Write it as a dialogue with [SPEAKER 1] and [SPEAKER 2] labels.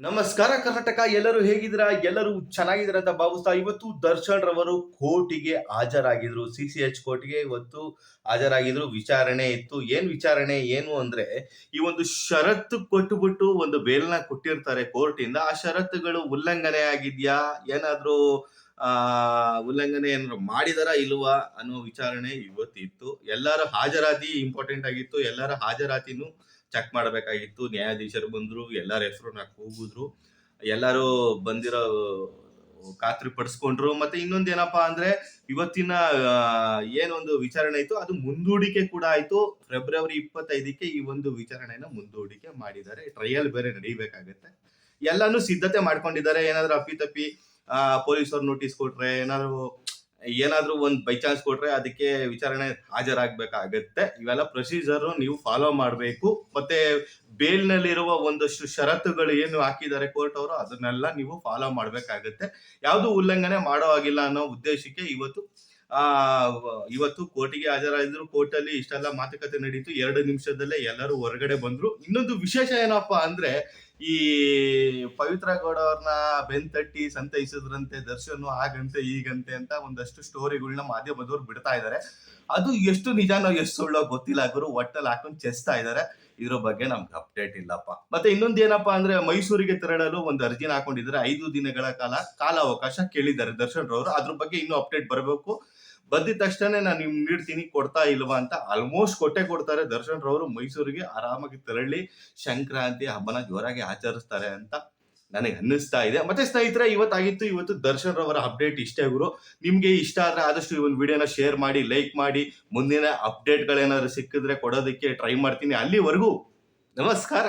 [SPEAKER 1] ನಮಸ್ಕಾರ ಕರ್ನಾಟಕ. ಎಲ್ಲರೂ ಹೇಗಿದ್ದೀರಾ? ಎಲ್ಲರೂ ಚೆನ್ನಾಗಿದ್ದೀರಾ ಅಂತ ಭಾವಿಸ್ತಾ ಇವತ್ತು ದರ್ಶನ್ ರವರು ಕೋರ್ಟಿಗೆ ಹಾಜರಾಗಿದ್ರು. CCH ಕೋರ್ಟ್‌ಗೆ ಇವತ್ತು ಹಾಜರಾಗಿದ್ರು. ವಿಚಾರಣೆ ಇತ್ತು. ಏನ್ ವಿಚಾರಣೆ ಏನು ಅಂದ್ರೆ, ಈ ಒಂದು ಷರತ್ತು ಕೊಟ್ಬಿಟ್ಟು ಒಂದು ಬೇಲ್‌ನ ಕೊಟ್ಟಿರ್ತಾರೆ ಕೋರ್ಟಿಂದ. ಆ ಷರತ್ತುಗಳು ಉಲ್ಲಂಘನೆ ಆಗಿದ್ಯಾ? ಏನಾದ್ರೂ ಉಲ್ಲಂಘನೆ ಏನಾದ್ರು ಮಾಡಿದಾರಾ ಇಲ್ವಾ ಅನ್ನೋ ವಿಚಾರಣೆ ಇವತ್ತಿತ್ತು. ಎಲ್ಲರ ಹಾಜರಾತಿ ಇಂಪಾರ್ಟೆಂಟ್ ಆಗಿತ್ತು. ಎಲ್ಲರ ಹಾಜರಾತಿನೂ ಚೆಕ್ ಮಾಡಬೇಕಾಗಿತ್ತು. ನ್ಯಾಯಾಧೀಶರು ಬಂದ್ರು, ಎಲ್ಲರ ಹೆಸರನ್ನ ಕೂಗಿದ್ರು, ಎಲ್ಲರೂ ಬಂದಿರೋ ಖಾತ್ರಿ ಪಡಿಸ್ಕೊಂಡ್ರು. ಮತ್ತೆ ಇನ್ನೊಂದೇನಪ್ಪಾ ಅಂದ್ರೆ, ಇವತ್ತಿನ ಏನೊಂದು ವಿಚಾರಣೆ ಇತ್ತು ಅದು ಮುಂದೂಡಿಕೆ ಕೂಡ ಆಯ್ತು. ಫೆಬ್ರವರಿ 25ಕ್ಕೆ ಈ ಒಂದು ವಿಚಾರಣೆನ ಮುಂದೂಡಿಕೆ ಮಾಡಿದ್ದಾರೆ. ಟ್ರಯಲ್ ಬೇರೆ ನಡೀಬೇಕಾಗತ್ತೆ. ಎಲ್ಲಾನು ಸಿದ್ಧತೆ ಮಾಡ್ಕೊಂಡಿದ್ದಾರೆ. ಏನಾದ್ರೂ ಅಪ್ಪಿತಪ್ಪಿ ಪೊಲೀಸರು ನೋಟಿಸ್ ಕೊಟ್ರೆ, ಏನಾದ್ರೂ ಒಂದ್ ಬೈ ಚಾನ್ಸ್ ಕೊಟ್ರೆ ಅದಕ್ಕೆ ವಿಚಾರಣೆ ಹಾಜರಾಗಬೇಕಾಗತ್ತೆ. ಇವೆಲ್ಲ ಪ್ರೊಸೀಜರ್ ನೀವು ಫಾಲೋ ಮಾಡಬೇಕು. ಮತ್ತೆ ಬೇಲ್ ನಲ್ಲಿರುವ ಒಂದಷ್ಟು ಷರತ್ತುಗಳು ಏನು ಹಾಕಿದ್ದಾರೆ ಕೋರ್ಟ್ ಅವರು, ಅದನ್ನೆಲ್ಲ ನೀವು ಫಾಲೋ ಮಾಡ್ಬೇಕಾಗತ್ತೆ. ಯಾವುದು ಉಲ್ಲಂಘನೆ ಮಾಡೋ ಆಗಿಲ್ಲ ಅನ್ನೋ ಉದ್ದೇಶಕ್ಕೆ ಇವತ್ತು ಕೋರ್ಟಿಗೆ ಹಾಜರಾಗಿದ್ರು. ಕೋರ್ಟ್ ಅಲ್ಲಿ ಇಷ್ಟೆಲ್ಲ ಮಾತುಕತೆ ನಡೀತು. 2 ನಿಮಿಷದಲ್ಲೇ ಎಲ್ಲರೂ ಹೊರಗಡೆ ಬಂದ್ರು. ಇನ್ನೊಂದು ವಿಶೇಷ ಏನಪ್ಪಾ ಅಂದ್ರೆ, ಈ ಪವಿತ್ರ ಗೌಡ ಅವ್ರನ್ನ ಬೆನ್ ತಟ್ಟಿ ಸಂತೈಸಿದ್ರಂತೆ ದರ್ಶನ್, ಹಾಗಂತೆ ಹೀಗಂತೆ ಅಂತ ಒಂದಷ್ಟು ಸ್ಟೋರಿಗಳನ್ನ ಮಾಧ್ಯಮದವ್ರು ಬಿಡ್ತಾ ಇದ್ದಾರೆ. ಅದು ಎಷ್ಟು ನಿಜಾನೋ ಎಷ್ಟು ಸುಳ್ಳೋ ಗೊತ್ತಿಲ್ಲ ಗುರು. ಒಟ್ಟಲ್ಲಿ ಹಾಕೊಂಡು ಚೆಸ್ತಾ ಇದ್ದಾರೆ. ಇದ್ರ ಬಗ್ಗೆ ನಮ್ಗೆ ಅಪ್ಡೇಟ್ ಇಲ್ಲಪ್ಪ. ಮತ್ತೆ ಇನ್ನೊಂದು ಏನಪ್ಪಾ ಅಂದ್ರೆ, ಮೈಸೂರಿಗೆ ತೆರಳಲು ಒಂದು ಅರ್ಜಿನ ಹಾಕೊಂಡಿದ್ದಾರೆ. 5 ದಿನಗಳ ಕಾಲಾವಕಾಶ ಕೇಳಿದ್ದಾರೆ ದರ್ಶನ್ ರವರು. ಅದ್ರ ಬಗ್ಗೆ ಇನ್ನೂ ಅಪ್ಡೇಟ್ ಬರಬೇಕು. ಬಂದಿದ ತಕ್ಷಣ ನಾನು ನಿಮ್ಗೆ ನೀಡ್ತೀನಿ, ಕೊಡ್ತಾ ಇಲ್ವಾ ಅಂತ. ಆಲ್ಮೋಸ್ಟ್ ಕೊಡ್ತಾರೆ. ದರ್ಶನ್ ರವರು ಮೈಸೂರಿಗೆ ಆರಾಮಾಗಿ ತೆರಳಿ ಸಂಕ್ರಾಂತಿ ಹಬ್ಬನ ಜೋರಾಗಿ ಆಚರಿಸ್ತಾರೆ ಅಂತ ನನಗೆ ಅನ್ನಿಸ್ತಾ ಇದೆ. ಮತ್ತೆ ಸ್ನೇಹಿತರೆ, ಇವತ್ತು ದರ್ಶನ್ ರವರ ಅಪ್ಡೇಟ್ ಇಷ್ಟೇ ಗುರು. ನಿಮ್ಗೆ ಇಷ್ಟ ಆದ್ರೆ ಆದಷ್ಟು ಈ ಒಂದು ವಿಡಿಯೋನ ಶೇರ್ ಮಾಡಿ, ಲೈಕ್ ಮಾಡಿ. ಮುಂದಿನ ಅಪ್ಡೇಟ್ಗಳೇನಾದ್ರು ಸಿಕ್ಕಿದ್ರೆ ಕೊಡೋದಕ್ಕೆ ಟ್ರೈ ಮಾಡ್ತೀನಿ. ಅಲ್ಲಿವರೆಗೂ ನಮಸ್ಕಾರ.